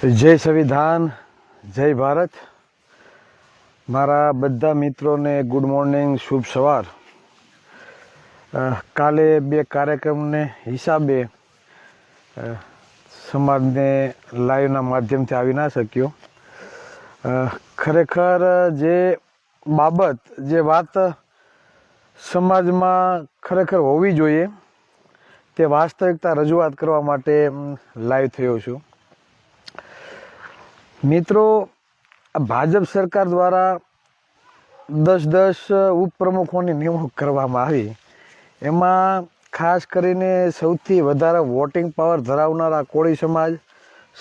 જય સંવિધાન, જય ભારત. મારા બધા મિત્રોને ગુડ મોર્નિંગ, શુભ સવાર. કાલે બે કાર્યક્રમને હિસાબે સમાજને લાઈવના માધ્યમથી આવી ના શક્યો. ખરેખર જે બાબત, જે વાત સમાજમાં ખરેખર હોવી જોઈએ તે વાસ્તવિકતા રજૂઆત કરવા માટે લાઈવ થયો છું. મિત્રો, ભાજપ સરકાર દ્વારા 10 ઉપપ્રમુખોની નિમણૂક કરવામાં આવી. એમાં ખાસ કરીને સૌથી વધારે વોટિંગ પાવર ધરાવનારા કોળી સમાજ,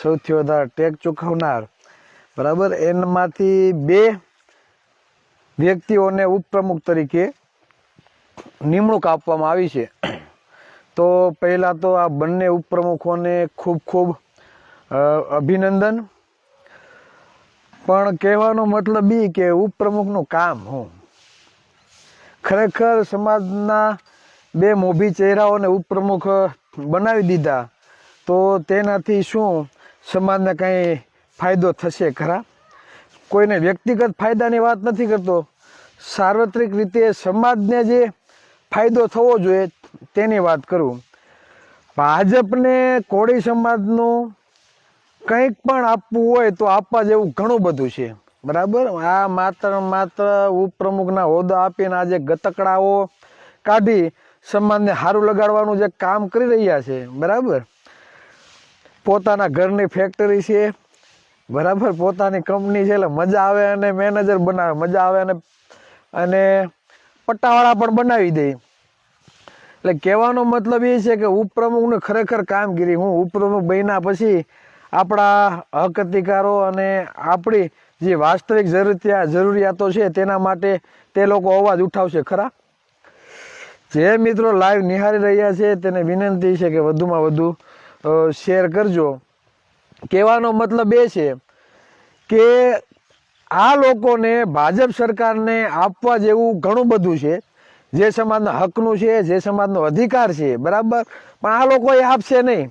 સૌથી વધારે ટેક્સ ચૂકવનાર, બરાબર, એમાંથી 2 વ્યક્તિઓને ઉપપ્રમુખ તરીકે નિમણૂક આપવામાં આવી છે. તો પહેલાં તો આ બંને ઉપપ્રમુખોને ખૂબ ખૂબ અભિનંદન. પણ કહેવાનો મતલબ એ કે ઉપપ્રમુખનું કામ હું ખરેખર સમાજના 2 મોભી ચહેરાઓને ઉપપ્રમુખ બનાવી દીધા તો તેનાથી શું સમાજને કંઈ ફાયદો થશે ખરા? કોઈને વ્યક્તિગત ફાયદાની વાત નથી કરતો, સાર્વત્રિક રીતે સમાજને જે ફાયદો થવો જોઈએ તેની વાત કરું. ભાજપને કોળી સમાજનું કંઈક પણ આપવું હોય તો આપવા જેવું ઘણું બધું છે, બરાબર. આ માત્ર ઉપપ્રમુખના હોદ્દા આપીને આજે ગતકડાઓ કાઢી સમાજને સારું લગાડવાનું જે કામ કરી રહ્યા છે, બરાબર. પોતાના ઘરની ફેક્ટરી છે, બરાબર, પોતાની કંપની છે, એટલે મજા આવે અને મેનેજર બનાવે, મજા આવે અને પટ્ટાવાળા પણ બનાવી દે. એટલે કહેવાનો મતલબ એ છે કે ઉપપ્રમુખની ખરેખર કામગીરી, હું ઉપપ્રમુખ બન્યા પછી આપણા હક અધિકારો અને આપણી જે વાસ્તવિક જરૂરિયાતો છે તેના માટે તે લોકો અવાજ ઉઠાવશે ખરા? જે મિત્રો લાઈવ નિહાળી રહ્યા છે તેને વિનંતી છે કે વધુમાં વધુ શેર કરજો. કહેવાનો મતલબ એ છે કે આ લોકોને ભાજપ સરકારને આપવા જેવું ઘણું બધું છે, જે સમાજના હકનું છે, જે સમાજનો અધિકાર છે, બરાબર. પણ આ લોકો એ આપશે નહીં.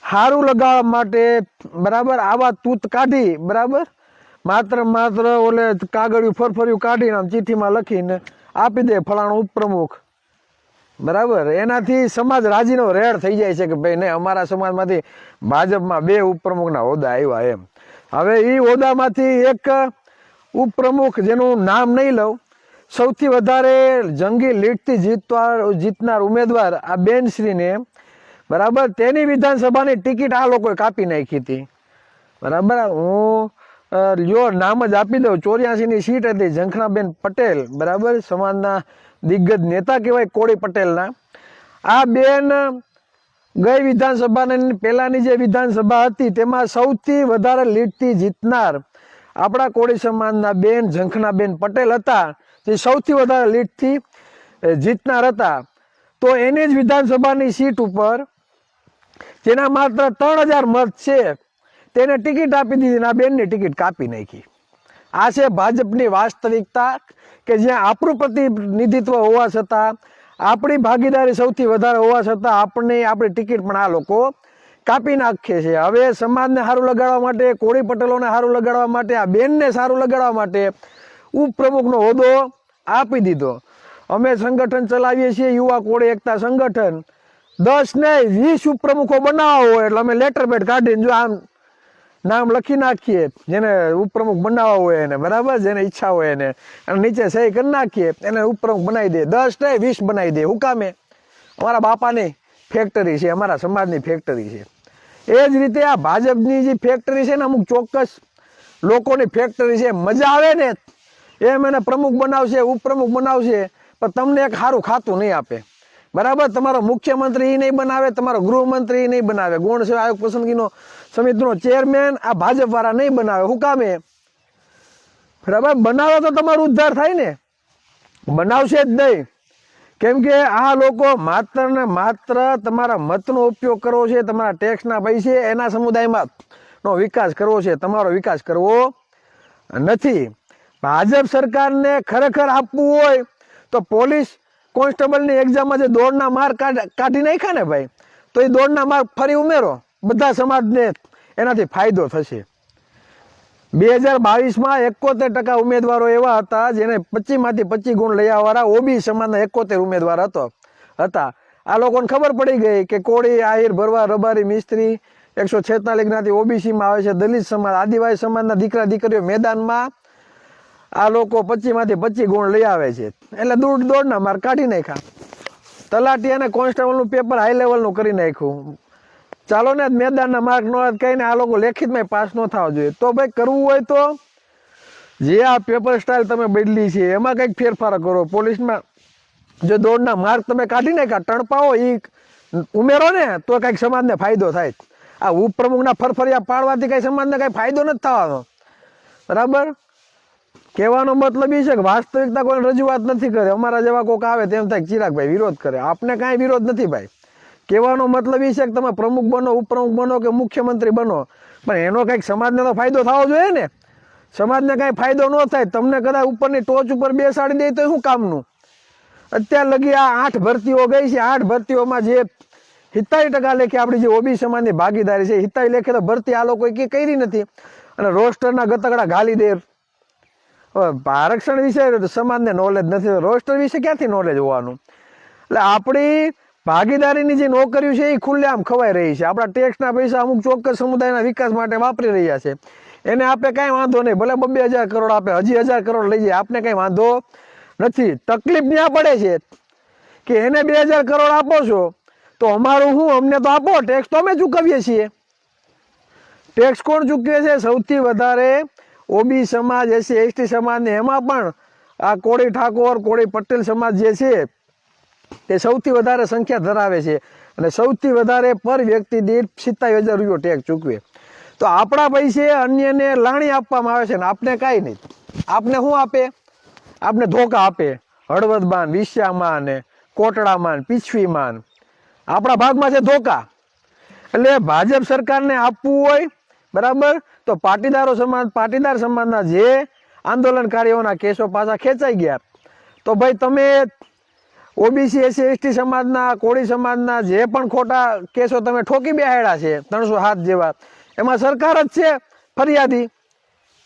સારું લગાવવા માટે, બરાબર, આવા તૂત કાઢી, બરાબર, માત્ર ઓલે કાગળિયું ફરફર્યું કાઢીને આમ ચિઠ્ઠીમાં લખીને આપી દે ફલાણો ઉપપ્રમુખ, બરાબર. એનાથી સમાજ રાજીનો રેડ થઈ જાય છે કે ભાઈ નહીં, અમારા સમાજમાંથી ભાજપમાં 2 ઉપપ્રમુખના હોદ્દા આવ્યા એમ. હવે એ હોદ્દામાંથી એક ઉપપ્રમુખ, જેનું નામ નહીં લઉં, સૌથી વધારે જંગી લીડથી જીતનાર ઉમેદવાર આ બેનશ્રીને, બરાબર, તેની વિધાનસભાની ટિકિટ આ લોકોએ કાપી નાખી હતી, બરાબર. હું નામ જ આપી દઉં, 84ની સીટ હતી, ઝંખનાબેન પટેલ, બરાબર, સમાજના દિગ્ગજ નેતા કહેવાય કોળી પટેલના. આ બેન ગઈ વિધાનસભાની પહેલાની જે વિધાનસભા હતી તેમાં સૌથી વધારે લીડથી જીતનાર આપણા કોળી સમાજના બેન ઝંખનાબેન પટેલ હતા, જે સૌથી વધારે લીડથી જીતનાર હતા. તો એની જ વિધાનસભાની સીટ ઉપર જેના માત્ર 3000 મત છે તેને ટિકિટ આપી દીધી, આ બેનની ટિકિટ કાપી નાખી. આ છે ભાજપની વાસ્તવિકતા કે જ્યાં આપણું પ્રતિનિધિત્વ હોવા છતાં, આપણી ભાગીદારી સૌથી વધારે હોવા છતાં આપણી ટિકિટ પણ આ લોકો કાપી નાખે છે. હવે સમાજને સારું લગાડવા માટે, કોળી પટેલોને સારું લગાડવા માટે, આ બેનને સારું લગાડવા માટે ઉપપ્રમુખનો હોદ્દો આપી દીધો. અમે સંગઠન ચલાવીએ છીએ, યુવા કોળી એકતા સંગઠન. 10 નહીં 20 ઉપપ્રમુખો બનાવવા હોય એટલે અમે લેટર પેડ કાઢીને જો આમ નામ લખી નાખીએ, જેને ઉપપ્રમુખ બનાવવા હોય એને, બરાબર, જેને ઈચ્છા હોય એને, અને નીચે સહી કરી નાખીએ, એને ઉપપ્રમુખ બનાવી દે. 10 નહીં 20 બનાવી દે. હું કામે? અમારા બાપાની ફેક્ટરી છે, અમારા સમાજની ફેક્ટરી છે. એ જ રીતે આ ભાજપની જે ફેક્ટરી છે ને, અમુક ચોક્કસ લોકોની ફેક્ટરી છે. મજા આવે ને એમ એને પ્રમુખ બનાવશે, ઉપપ્રમુખ બનાવશે, પણ તમને એક સારું ખાતું નહીં આપે, બરાબર. તમારો મુખ્યમંત્રી નહીં બનાવે, તમારો ગૃહમંત્રી નહીં બનાવે, ગૌણ સેવા આયોગ પસંદગીનો સમિતિનો ચેરમેન આ ભાજપ વાળા નહીં બનાવે. હું કામે? બરાબર. બનાવે તો તમારો ઉદ્ધાર થાય ને, બનાવશે જ નહીં. કેમ કે આ લોકો માત્ર ને માત્ર તમારા મતનો ઉપયોગ કરવો છે, તમારા ટેક્સના પૈસે એના સમુદાયમાં નો વિકાસ કરવો છે, તમારો વિકાસ કરવો નથી. ભાજપ સરકારને ખરેખર આપવું હોય તો પોલીસ કોન્સ્ટેબલની એક્ઝામમાં જે દોડના માર્ક કાઢી નાખ્યા ને ભાઈ, તો એ દોડના માર્ક ફરી ઉમેરો, બધા સમાજને એનાથી ફાયદો થશે. 2022માં 71% ઉમેદવારો એવા હતા જેને 25માંથી 25 ગુણ લઈ આવવાવાળા ઓબી સમાજના 71 ઉમેદવાર હતા. આ લોકોને ખબર પડી ગઈ કે કોળી, આહિર, ભરવા, રબારી, મિસ્ત્રી 146 જ્ઞાતિ ઓબીસીમાં આવે છે. દલિત સમાજ, આદિવાસી સમાજના દીકરા દીકરીઓ મેદાનમાં આ લોકો 25માંથી 25 ગુણ લઈ આવે છે. એટલે દોડના માર્ક કાઢી નાખ્યા. તલાટી અને કોન્સ્ટેબલનું પેપર હાઈ લેવલનું કરી નાખ્યું. ચાલો ને મેદાનના માર્ક નો કહીને આ લોકો લેખિતમાં પાસ ન થવા જોઈએ. તો ભાઈ કરવું હોય તો જે આ પેપર સ્ટાઇલ તમે બદલી છે એમાં કંઈક ફેરફાર કરો. પોલીસમાં જો દોડના માર્ક તમે કાઢી નાખ્યા, ટણપાઓ એ ઉમેરો ને તો કંઈક સમાજને ફાયદો થાય. આ ઉપપ્રમુખના ફરફરિયા પાડવાથી કંઈ સમાજને કંઈ ફાયદો નથી થવાનો. બરાબર, કહેવાનો મતલબ એ છે કે વાસ્તવિકતા કોઈ રજૂઆત નથી કરે. અમારા જેવા કોઈક આવે તેમ થાય ચિરાગભાઈ વિરોધ કરે. આપને કાંઈ વિરોધ નથી ભાઈ. કહેવાનો મતલબ એ છે કે તમે પ્રમુખ બનો, ઉપપ્રમુખ બનો કે મુખ્યમંત્રી બનો, પણ એનો કંઈક સમાજને તો ફાયદો થવો જોઈએ ને. સમાજને કાંઈ ફાયદો ન થાય, તમને કદાચ ઉપરની ટોચ ઉપર બેસાડી દે તો શું કામનું? અત્યાર લગી આ 8 ભરતીઓ ગઈ છે. 8 ભરતીઓમાં જે 70% લેખે આપણી જે ઓબી સમાજની ભાગીદારી છે, 70 લેખે તો ભરતી આ લોકો કરી નથી. અને રોસ્ટરના ગતકડા ગાલી દે. આરક્ષણ વિશે સમાજને નોલેજ નથી, રોસ્ટર વિશે ક્યાંથી નોલેજ હોવાનું? એટલે આપણી ભાગીદારીની જે નોકરીઓ છે એ ખુલ્લેઆમ ખવાઈ રહી છે. આપણા ટેક્સના પૈસા અમુક ચોક્કસ સમુદાયના વિકાસ માટે વાપરી રહ્યા છે. એને આપણે કાંઈ વાંધો નહીં, ભલે 2,000 કરોડ આપે, હજી 1000 કરોડ લઈ જાય, આપણે કંઈ વાંધો નથી. તકલીફ ત્યાં પડે છે કે એને 2,000 કરોડ આપો છો તો અમારું શું, અમને તો આપો. ટેક્સ તો અમે ચૂકવીએ છીએ. ટેક્સ કોણ ચૂકવે છે? સૌથી વધારે ઓબી સમાજ, એસસી એસટી સમાજને, એમાં પણ આ કોળી ઠાકોર, કોળી પટેલ સમાજ જે છે તે સૌથી વધારે સંખ્યા ધરાવે છે. અને સૌથી વધારે પર વ્યક્તિ દીઠ 57,000 રૂપિયો ટેક્સ ચૂકવે. તો આપણા પૈસે અન્યને લાણી આપવામાં આવે છે ને આપણે કાંઈ નહીં. આપને શું આપે? આપને ધોકા આપે. હળવદમાં, વિશ્યામાં ને કોટડામાં, પીછવીમાં આપણા ભાગમાં છે ધોકા. એટલે ભાજપ સરકારને આપવું હોય બરાબર તો પાટીદાર સમાજના જે આંદોલનકારીઓના કેસો પાછા ખેંચાઈ ગયા તો ભાઈ તમે ઓબીસી, એસસી એસટી સમાજના, કોળી સમાજના જે પણ ખોટા કેસો તમે ઠોકી બેહાડ્યા છે 307 જેવા, એમાં સરકાર જ છે ફરિયાદી.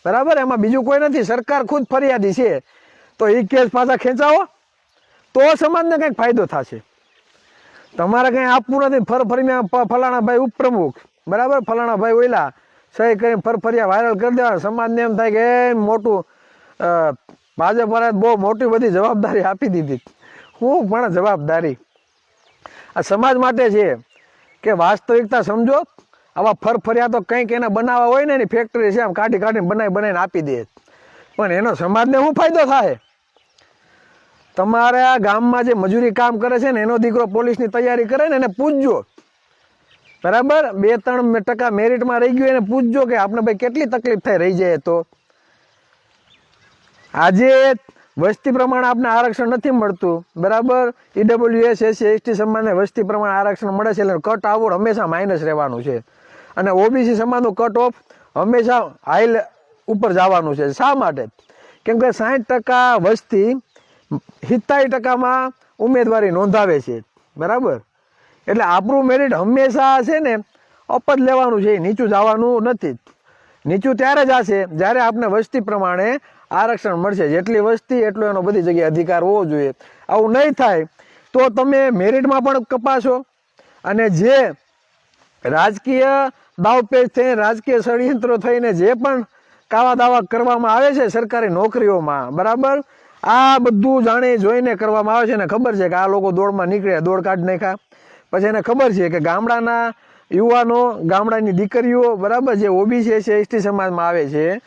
બરાબર, એમાં બીજું કોઈ નથી, સરકાર ખુદ ફરિયાદી છે. તો એ કેસ પાછા ખેંચાવો તો સમાજને કંઈક ફાયદો થશે. તમારે કંઈ આપવું નથી. ફરફરીમાં ફલાણા ભાઈ ઉપપ્રમુખ, બરાબર, ફલાણા ભાઈ ઓયલા સહી કરીને ફરફરિયા વાયરલ કરી દેવાના. સમાજને એમ થાય કે મોટું ભાજપ વાળાએ બહુ મોટી બધી જવાબદારી આપી દીધી. હું પણ જવાબદારી આ સમાજ માટે છે કે વાસ્તવિકતા સમજો. આવા ફરફરિયા તો કંઈક એને બનાવવા હોય ને એની ફેક્ટરી છે, આમ કાઢીને બનાવીને આપી દે. પણ એનો સમાજને શું ફાયદો થાય? તમારા ગામમાં જે મજૂરી કામ કરે છે ને એનો દીકરો પોલીસની તૈયારી કરે ને એને પૂછજો. બરાબર, 2-3% મેરિટમાં રહી ગયું એને પૂછજો કે આપણે ભાઈ કેટલી તકલીફ થાય રહી જાય. તો આજે વસ્તી પ્રમાણે આપણે આરક્ષણ નથી મળતું. બરાબર, ઈડબ્લ્યુએસ, એસસી એસટી સમાજને વસ્તી પ્રમાણે આરક્ષણ મળે છે એટલે કટ આવડ હંમેશા માઇનસ રહેવાનું છે. અને ઓબીસી સમાજનું કટ ઓફ હંમેશા હાઈ ઉપર જવાનું છે. શા માટે? કેમ કે 60% વસ્તી 70%માં ઉમેદવારી નોંધાવે છે. બરાબર, એટલે આપણું મેરિટ હંમેશા છે ને અપ જ લેવાનું છે, નીચું જવાનું નથી. નીચું ત્યારે જ હશે જ્યારે આપણે વસ્તી પ્રમાણે આરક્ષણ મળશે. જેટલી વસ્તી એટલો એનો બધી જગ્યાએ અધિકાર હોવો જોઈએ. આવું નહીં થાય તો તમે મેરિટમાં પણ કપાશો. અને જે રાજકીય દાવપેચ થઈને, રાજકીય ષડયંત્રો થઈને જે પણ કાવા દાવા કરવામાં આવે છે સરકારી નોકરીઓમાં, બરાબર, આ બધું જાણી જોઈને કરવામાં આવે છે. ને ખબર છે કે આ લોકો દોડમાં નીકળ્યા, દોડ કાઢી નાખ્યા. પછી એને ખબર છે કે ગામડાના યુવાનો, ગામડાની દીકરીઓ, બરાબર, જે ઓબીસી છે એસટી સમાજમાં આવે છે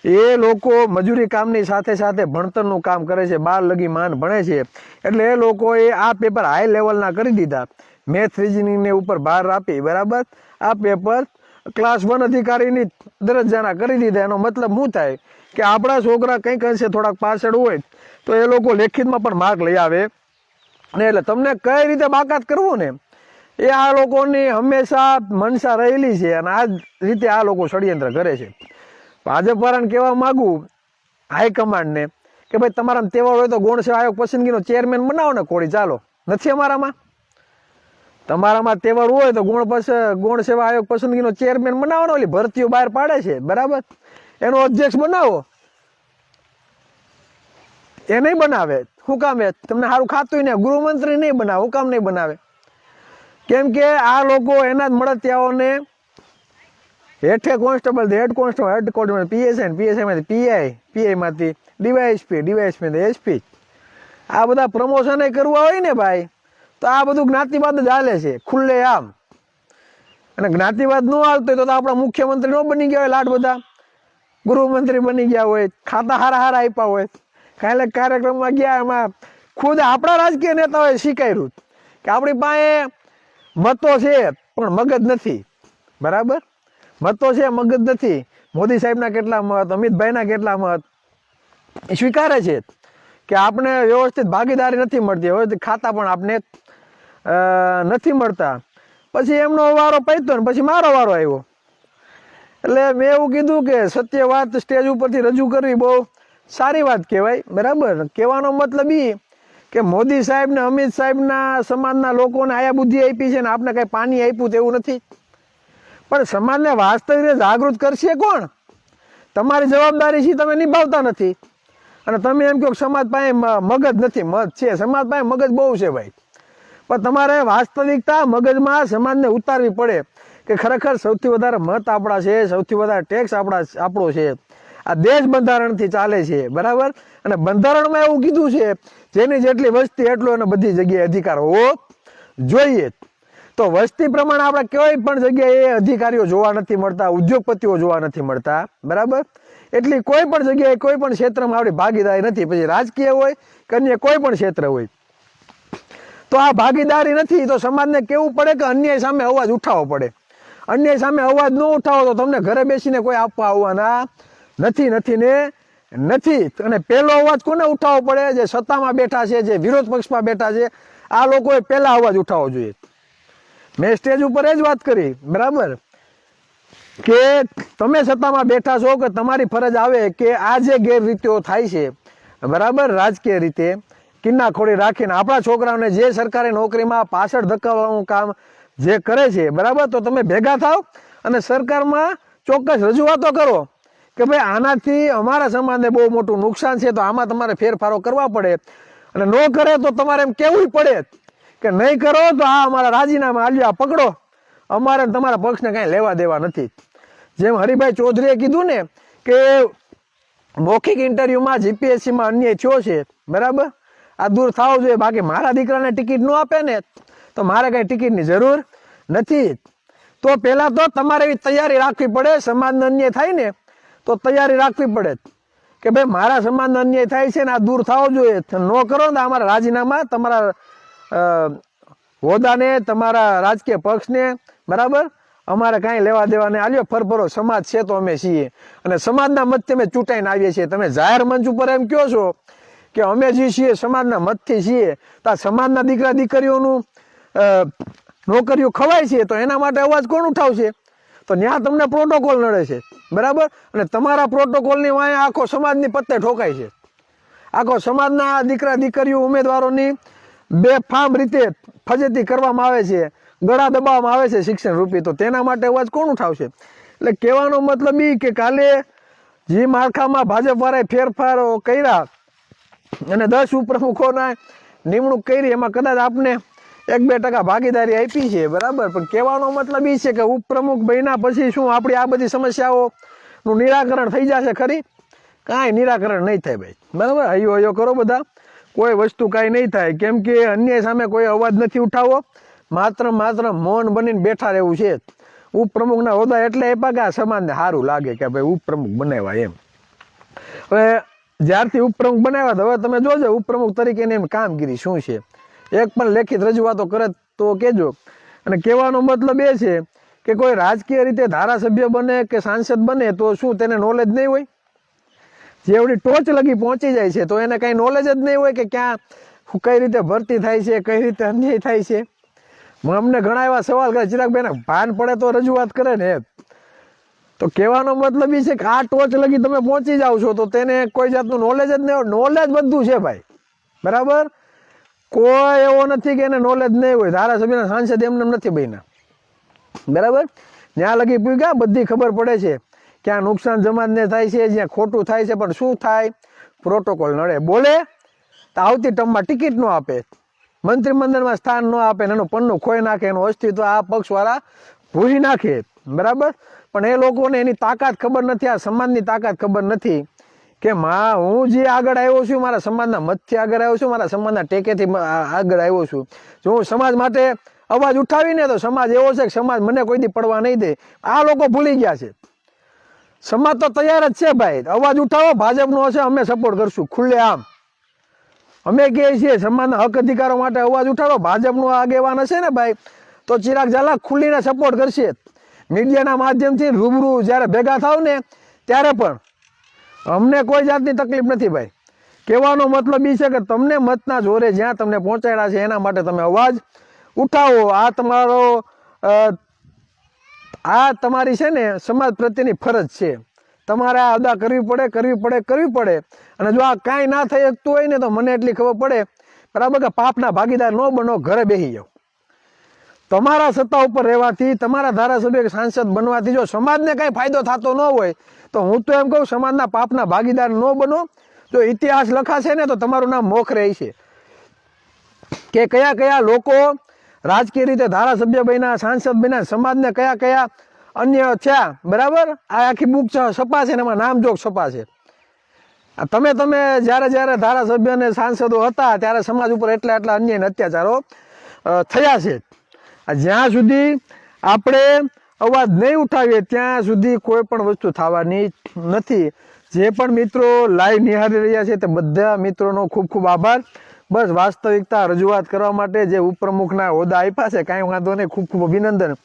એ લોકો મજૂરી કામની સાથે સાથે ભણતરનું કામ કરે છે, 12 લગી માન ભણે છે. એટલે એ લોકોએ આ પેપર હાઈ લેવલના કરી દીધા. મેથ રિઝનિંગને ઉપર ભાર આપી, બરાબર, આ પેપર ક્લાસ 1 અધિકારીની દરજ્જાના કરી દીધા. એનો મતલબ શું થાય કે આપણા છોકરા કંઈક અંશે થોડાક પાછળ હોય તો એ લોકો લેખિતમાં પણ માર્ક લઈ આવે ને. એટલે તમને કઈ રીતે બાકાત કરવું ને એ આ લોકોની હંમેશા મનસા રહેલી છે. અને આ જ રીતે આ લોકો ષડયંત્ર કરે છે. ભાજપ વાળાને કહેવા માંગુ હાઈકમાન્ડને કે ભાઈ તમારા તહેવાર હોય તો ગૌણ સેવા આયોગ પસંદગીનો ચેરમેન બનાવો ને કોળી, ચાલો. નથી અમારામાં તમારામાં તહેવાર હોય તો ગુણ સેવા આયોગ પસંદગીનો ચેરમેન બનાવવાનો, ઓલી ભરતીઓ બહાર પાડે છે બરાબર, એનો અધ્યક્ષ બનાવો. એ નહીં બનાવે. શું કામ? એ તમને સારું ખાતું ને ગૃહમંત્રી નહીં બનાવે. હું કામ નહીં બનાવે? કેમ કે આ લોકો એના જ મળતિયાઓને હેઠે કોન્સ્ટેબલ, હેડ કોન્સ્ટેબલ, પીએસઆઈ, પીએસઆઈમાંથી પીઆઈ માંથી ડીવાયએસપી એસપી, આ બધા પ્રમોશન કરવા હોય ને ભાઈ, તો આ બધું જ્ઞાતિવાદ જ હાલે છે ખુલ્લે આમ. અને જ્ઞાતિવાદ ન હાલતો હોય તો આપણા મુખ્યમંત્રી ન બની ગયા હોય, લાડ બધા ગૃહમંત્રી બની ગયા હોય, ખાતા હારા હારા આપ્યા હોય, કાલે કાર્યક્રમમાં ગયા, એમાં ખુદ આપણા રાજકીય નેતાઓએ સ્વીકાર્યું કે આપણી પાસે મતો છે પણ મગજ નથી. બરાબર, મતો છે મગજ નથી. મોદી સાહેબના કેટલા મત, અમિતભાઈના કેટલા મત, એ સ્વીકારે છે કે આપણે વ્યવસ્થિત ભાગીદારી નથી મળતી, વ્યવસ્થિત ખાતા પણ આપણે નથી મળતા. પછી એમનો વારો પૈતો ને પછી મારો વારો આવ્યો. એટલે મેં એવું કીધું કે સત્ય વાત સ્ટેજ ઉપરથી રજૂ કરવી બહુ સારી વાત કહેવાય. બરાબર, કહેવાનો મતલબ એ કે મોદી સાહેબ ને અમિત સાહેબના સમાજના લોકોને આયા બુદ્ધિ આપી છે ને આપણે કઈ પાણી આપ્યું તેવું નથી. પણ સમાજને વાસ્તવિક જાગૃત કરશે કોણ? તમારી જવાબદારી છે, તમે નિભાવતા નથી. અને તમે એમ કહો સમાજ પાસે મગજ નથી. મત છે, સમાજ પાસે મગજ બહુ છે ભાઈ, પણ તમારે વાસ્તવિકતા મગજમાં સમાજને ઉતારવી પડે કે ખરેખર સૌથી વધારે મત આપણા છે, સૌથી વધારે ટેક્સ આપણો છે. આ દેશ બંધારણથી ચાલે છે. બરાબર, અને બંધારણમાં એવું કીધું છે જેની જેટલી વસ્તી એટલો એને બધી જગ્યાએ અધિકાર હોવો જોઈએ. તો વસ્તી પ્રમાણે આપણે કોઈ પણ જગ્યાએ અધિકારીઓ જોવા નથી મળતા, ઉદ્યોગપતિઓ જોવા નથી મળતા. બરાબર, એટલી કોઈ પણ જગ્યાએ કોઈ પણ ક્ષેત્રમાં આપણી ભાગીદારી નથી. પછી રાજકીય હોય કે અન્ય કોઈ પણ ક્ષેત્ર હોય, તો આ ભાગીદારી નથી. તો સમાજને કેવું પડે કે અન્યાય સામે અવાજ ઉઠાવવો પડે. અન્યાય સામે અવાજ ન ઉઠાવો તો તમને ઘરે બેસીને કોઈ આપવા આવવાના નથી. અને પહેલો અવાજ કોને ઉઠાવવો પડે? જે સત્તામાં બેઠા છે, જે વિરોધ પક્ષમાં બેઠા છે, આ લોકોએ પહેલા અવાજ ઉઠાવવો જોઈએ. મેં સ્ટેજ ઉપર એ જ વાત કરી. બરાબર, કે તમે સત્તામાં બેઠા છો કે તમારી ફરજ આવે કે આ જે ગેરરીતિઓ થાય છે, બરાબર, રાજકીય રીતે કિન્નાખોરી રાખીને આપણા છોકરાઓને જે સરકારી નોકરીમાં પાછળ ધકેલવાનું કામ જે કરે છે, બરાબર, તો તમે ભેગા થાવ અને સરકારમાં ચોક્કસ રજૂઆતો કરો કે ભાઈ આનાથી અમારા સમાજને બહુ મોટું નુકસાન છે, તો આમાં તમારે ફેરફારો કરવા પડે. અને ન કરે તો તમારે એમ કહેવું પડે કે નહીં કરો તો આ અમારા રાજીનામા આલ્યા પકડો, અમારે તમારા પક્ષને કાંઈ લેવા દેવા નથી. જેમ હરિભાઈ ચૌધરીએ કીધું ને કે મૌખિક ઇન્ટરવ્યુમાં જીપીએસસીમાં અન્યાય થયો છે, બરાબર, આ દૂર થવું જોઈએ. બાકી મારા દીકરાને ટિકિટ ન આપે ને તો મારે કઈ ટિકિટની જરૂર નથી. તો પહેલા તો તમારે એવી તૈયારી રાખવી પડે. સમાજનો અન્યાય થાય ને તો તૈયારી રાખવી પડે કે ભાઈ મારા સમાજનો અન્યાય થાય છે ને આ દૂર થવો જોઈએ. ન કરો ને અમારા રાજીનામા તમારા હોદ્દાને, તમારા રાજકીય પક્ષને, બરાબર, અમારે કાંઈ લેવા દેવા નહીં. આલ્યો ફરફરો સમાજ છે તો અમે છીએ, અને સમાજના મતથી અમે ચૂંટાઈને આવીએ છીએ. તમે જાહેર મંચ ઉપર એમ કહો છો કે અમે જે છીએ સમાજના મતથી છીએ, તો આ સમાજના દીકરા દીકરીઓનું નોકરીઓ ખવાય છે, તો એના માટે અવાજ કોણ ઉઠાવશે? તો ત્યાં તમને પ્રોટોકોલ નડે છે. બરાબર, અને તમારા પ્રોટોકોલની વાંહે આખો સમાજની પત્તે ઠોકાય છે. આખો સમાજના દીકરા દીકરીઓ ઉમેદવારોની બેફામ રીતે ફજેતી કરવામાં આવે છે, ગળા દબાવવામાં આવે છે શિક્ષણ રૂપી. તો તેના માટે અવાજ કોણ ઉઠાવશે? એટલે કહેવાનો મતલબ એ કે કાલે જે માળખામાં ભાજપ વાળાએ ફેરફારો કર્યા અને 10 ઉપપ્રમુખોના નિમણૂક કરી, એમાં કદાચ આપને 1-2% ભાગીદારી આપી છે. બરાબર, પણ કહેવાનો મતલબ એ છે કે ઉપપ્રમુખ બન્યા પછી શું આપણી આ બધી સમસ્યાઓનું નિરાકરણ થઈ જશે ખરી? કાંઈ નિરાકરણ નહીં થાય ભાઈ. બરાબર, હૈયો કરો બધા, કોઈ વસ્તુ કાંઈ નહીં થાય. કેમ કે અન્યાય સામે કોઈ અવાજ નથી ઉઠાવવો, માત્ર મૌન બનીને બેઠા રહેવું છે. ઉપપ્રમુખના હોદ્દા એટલે આપ્યા કે આ સમાજને સારું લાગે કે ભાઈ ઉપપ્રમુખ બનાવ્યા એમ. હવે જ્યારથી ઉપપ્રમુખ બનાવ્યા, હવે તમે જોજો ઉપપ્રમુખ તરીકેની એમ કામગીરી શું છે. એક પણ લેખિત રજૂઆતો કરે તો કહેજો. અને કહેવાનો મતલબ એ છે કે કોઈ રાજકીય રીતે ધારાસભ્ય બને કે સાંસદ બને તો શું તેને નોલેજ નહીં હોય? જેવડી ટોચ લગી પહોંચી જાય છે તો એને કઈ નોલેજ જ નહીં હોય કે ક્યાં કઈ રીતે ભરતી થાય છે, કઈ રીતે અન્યાય થાય છે. અમને ઘણા એવા સવાલ કરે, ચિરાગભાઈ ભાન પડે તો રજૂઆત કરે ને. તો કહેવાનો મતલબ એ છે કે આ ટોચ લગી તમે પહોંચી જાઓ છો તો તેને કોઈ જાતનું નોલેજ જ નહીં હોય. નોલેજ બધું છે ભાઈ, બરાબર. કોઈ એવો નથી કે એને નોલેજ નહીં હોય. ધારાસભ્યના સાંસદ એમને નથી બન્યા, બરાબર. ત્યાં લગી પૂગ્યા, બધી ખબર પડે છે ક્યાં નુકસાન સમાજને થાય છે, જ્યાં ખોટું થાય છે. પણ શું થાય? પ્રોટોકોલ નડે. બોલે તો આવતી ટર્મમાં ટિકિટ ન આપે, મંત્રીમંડળમાં સ્થાન ન આપે, એનું પન્નું ખોઈ નાખે, એનું અસ્તિત્વ આ પક્ષવાળા ભૂલી નાખે, બરાબર. પણ એ લોકોને એની તાકાત ખબર નથી, આ સમાજની તાકાત ખબર નથી કે હું જે આગળ આવ્યો છું, મારા સમાજના મતથી આગળ આવ્યો છું, મારા સમાજના ટેકેથી આગળ આવ્યો છું. જો હું સમાજ માટે અવાજ ઉઠાવીને તો સમાજ એવો છે કે સમાજ મને કોઈ દી પડવા નહીં દે. આ લોકો ભૂલી ગયા છે. સમાજ તો તૈયાર જ છે ભાઈ, અવાજ ઉઠાવો, ભાજપનો હશે, અમે સપોર્ટ કરશું ખુલ્લે આમ. અમે કહીએ છીએ સમાજના હક અધિકારો માટે અવાજ ઉઠાવો, ભાજપનો આગેવાન હશે ને ભાઈ તો ચિરાગ ઝાલા ખુલ્લીને સપોર્ટ કરશે. મીડિયાના માધ્યમથી રૂબરૂ જ્યારે ભેગા થાવ ને ત્યારે પણ અમને કોઈ જાતની તકલીફ નથી ભાઈ. કહેવાનો મતલબ એ છે કે તમને મતના જોરે જ્યાં તમને પહોંચાડ્યા છે એના માટે તમે અવાજ ઉઠાવો. આ તમારી છે ને સમાજ પ્રત્યેની ફરજ છે. તમારે આ અદા કરવી પડે. અને જો આ કાંઈ ના થઈ શકતું હોય ને તો મને એટલી ખબર પડે, બરાબર, કે પાપના ભાગીદાર ન બનો, ઘરે બેસી જાઓ. તમારા સત્તા ઉપર રહેવાથી, તમારા ધારાસભ્ય કે સાંસદ બનવાથી જો સમાજને કાંઈ ફાયદો થતો ન હોય તો હું તો એમ કહું, સમાજના પાપના ભાગીદાર ન બનો. જો ઇતિહાસ લખાશે ને તો તમારું નામ મોખરે છે કે કયા કયા લોકો રાજકીય રીતે ધારાસભ્ય બન્યા, સાંસદ બન્યા, સમાજને કયા કયા અન્ય થયા, બરાબર. આ આખી બુક છપાશે ને એમાં નામજોગ છપાશે. તમે જ્યારે ધારાસભ્ય અને સાંસદો હતા ત્યારે સમાજ ઉપર એટલા અન્યાય અને અત્યાચારો થયા છે. જ્યાં સુધી આપણે અવાજ નહીં ઉઠાવીએ ત્યાં સુધી કોઈ પણ વસ્તુ થવાની નથી. જે પણ મિત્રો લાઈવ નિહાળી રહ્યા છે તે બધા મિત્રોનો ખૂબ ખૂબ આભાર. બસ વાસ્તવિકતા રજૂઆત કરવા માટે જે ઉપપ્રમુખના હોદ્દા આપ્યા છે, કાંઈ વાંધો નહીં, ખૂબ ખૂબ અભિનંદન.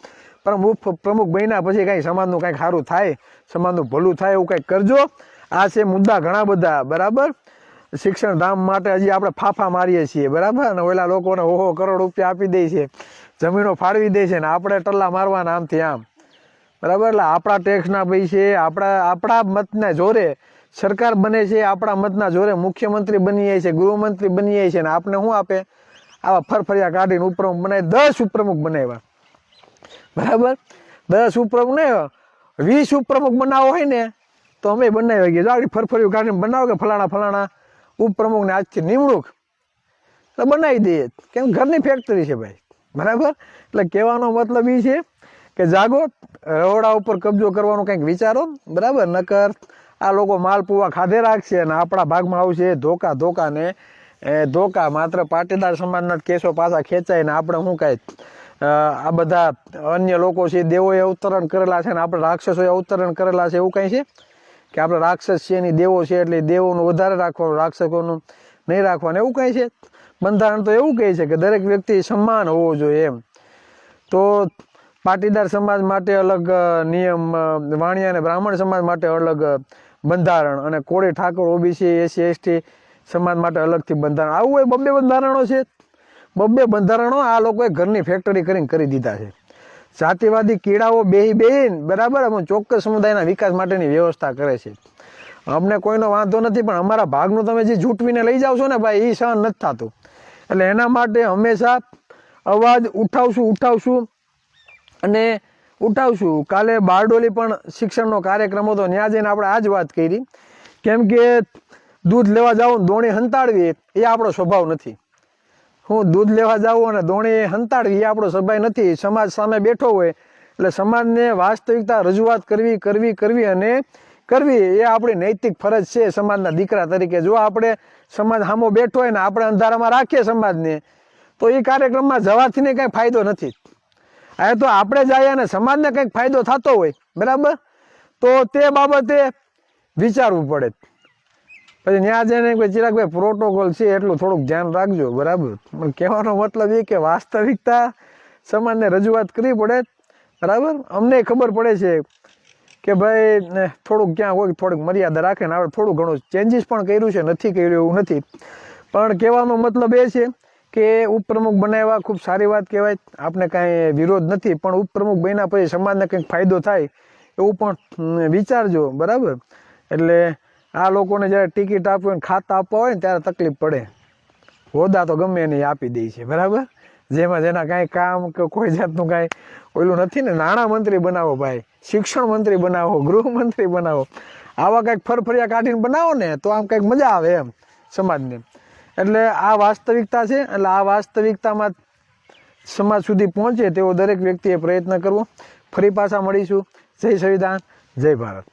પણ પ્રમુખ બન્યા પછી કાંઈ સમાજનું કાંઈક સારું થાય, સમાજનું ભલું થાય એવું કંઈક કરજો. આ છે મુદ્દા ઘણા બધા, બરાબર. શિક્ષણ ધામ માટે હજી આપણે ફાફા મારીએ છીએ, બરાબર. અને ઓલા લોકોને ઓહો કરોડ રૂપિયા આપી દે છે, જમીનો ફાળવી દે છે, ને આપણે ટલ્લા મારવાના આમથી આમ, બરાબર. એટલે આપણા ટેક્સના પૈસે આપણા મતના જોરે સરકાર બને છે, આપણા મતના જોરે મુખ્યમંત્રી બનીએ છે, ગૃહમંત્રી બનીએ છે, ને આપણે શું આપે? આવા ફરફરિયા કાઢીને ઉપપ્રમુખ બનાવી, 10 ઉપપ્રમુખ બનાવ્યા, બરાબર. 10 ઉપપ્રમુખ ને 20 ઉપપ્રમુખ બનાવો હોય ને તો અમે બનાવી ગયા. આગળ ફરફરિયું કાઢીને બનાવો કે ફલાણા ઉપપ્રમુખને આજથી નિમણૂક તો બનાવી દઈએ, કેમ ઘરની ફેક્ટરી છે ભાઈ, બરાબર. એટલે કહેવાનો મતલબ એ છે કે જાગો, રવડા ઉપર કબજો કરવાનું કંઈક વિચારો, બરાબર. નકર આ લોકો માલપુવા ખાધે રાખશે અને આપણા ભાગમાં આવશે ધોકા. માત્ર પાટીદાર સમાજના કેસો પાછા ખેંચાય ને આપણે શું કાંઈ આ બધા અન્ય લોકો છે, દેવોએ અવતરણ કરેલા છે ને આપણે રાક્ષસોએ અવતરણ કરેલા છે, એવું કંઈ છે કે આપણે રાક્ષસ છે એની દેવો છે એટલે દેવોનું વધારે રાખવાનું, રાક્ષસોનું નહીં રાખવાનું, એવું કંઈ છે? બંધારણ તો એવું કહે છે કે દરેક વ્યક્તિ સમાન હોવો જોઈએ એમ. તો પાટીદાર સમાજ માટે અલગ નિયમ, વાણિયા અને બ્રાહ્મણ સમાજ માટે અલગ બંધારણ, અને કોળી ઠાકોર ઓબીસી એસસી એસટી સમાજ માટે અલગથી બંધારણ. આવું હોય 2 બંધારણો છે, 2 બંધારણો આ લોકોએ ઘરની ફેક્ટરી કરીને કરી દીધા છે. જાતિવાદી કીડાઓ બેહીને, બરાબર, અમે ચોક્કસ સમુદાયના વિકાસ માટેની વ્યવસ્થા કરે છે. અમને કોઈનો વાંધો નથી, પણ અમારા ભાગનું તમે જે જૂટવીને લઈ જાઓ છો ને ભાઈ, એ સહન નથી થતું. એટલે એના માટે હંમેશા અવાજ ઉઠાવશું. કાલે બારડોલી પણ શિક્ષણનો કાર્યક્રમ હતો, ત્યાં જઈને આપણે આ જ વાત કરી, કેમ કે દૂધ લેવા જાવ દોણી હંતાડવી એ આપણો સ્વભાવ નથી. હું દૂધ લેવા જાઉં અને દોણી હંતાડવી એ આપણો સ્વભાવ નથી. સમાજ સામે બેઠો હોય એટલે સમાજને વાસ્તવિકતા રજૂઆત કરવી એ આપણી નૈતિક ફરજ છે સમાજના દીકરા તરીકે. જો આપણે સમાજ સામો બેઠો હોય ને આપણે અંધારામાં રાખીએ સમાજને, તો એ કાર્યક્રમમાં જવાથી ને કંઈ ફાયદો નથી. આ તો આપણે જઈએ અને સમાજને કંઈક ફાયદો થતો હોય, બરાબર, તો તે બાબતે વિચારવું પડે. પછી ત્યાં જઈને ચિરાગભાઈ પ્રોટોકોલ છે એટલું થોડુંક ધ્યાન રાખજો, બરાબર. પણ કહેવાનો મતલબ એ કે વાસ્તવિકતા સમાજને રજૂઆત કરવી પડે, બરાબર. અમને ખબર પડે છે કે ભાઈ થોડુંક ક્યાં હોય થોડીક મર્યાદા રાખે ને આપણે થોડું ઘણું ચેન્જીસ પણ કર્યું છે, નથી કર્યું એવું નથી. પણ કહેવાનો મતલબ એ છે કે ઉપપ્રમુખ બનાવ્યા ખૂબ સારી વાત કહેવાય, આપણે કાંઈ વિરોધ નથી. પણ ઉપપ્રમુખ બન્યા પછી સમાજને કંઈક ફાયદો થાય એવું પણ વિચારજો, બરાબર. એટલે આ લોકોને જ્યારે ટિકિટ આપવી હોય ને ખાતા આપવા હોય ને ત્યારે તકલીફ પડે, હોદ્દા તો ગમે એને આપી દે છે, બરાબર. જેમાં જેના કાંઈ કામ કે કોઈ જાતનું કાંઈ ઓલું નથી ને. નાણાં મંત્રી બનાવો ભાઈ, શિક્ષણ મંત્રી બનાવો, ગૃહમંત્રી બનાવો, આવા કંઈક ફરફરિયા કાઢીને બનાવો ને તો આમ કંઈક મજા આવે એમ સમાજને. એટલે આ વાસ્તવિકતા છે. એટલે આ વાસ્તવિકતામાં સમાજ સુધી પહોંચે તેવો દરેક વ્યક્તિએ પ્રયત્ન કરવો. ફરી પાછા મળીશું. જય સંવિધાન, જય ભારત.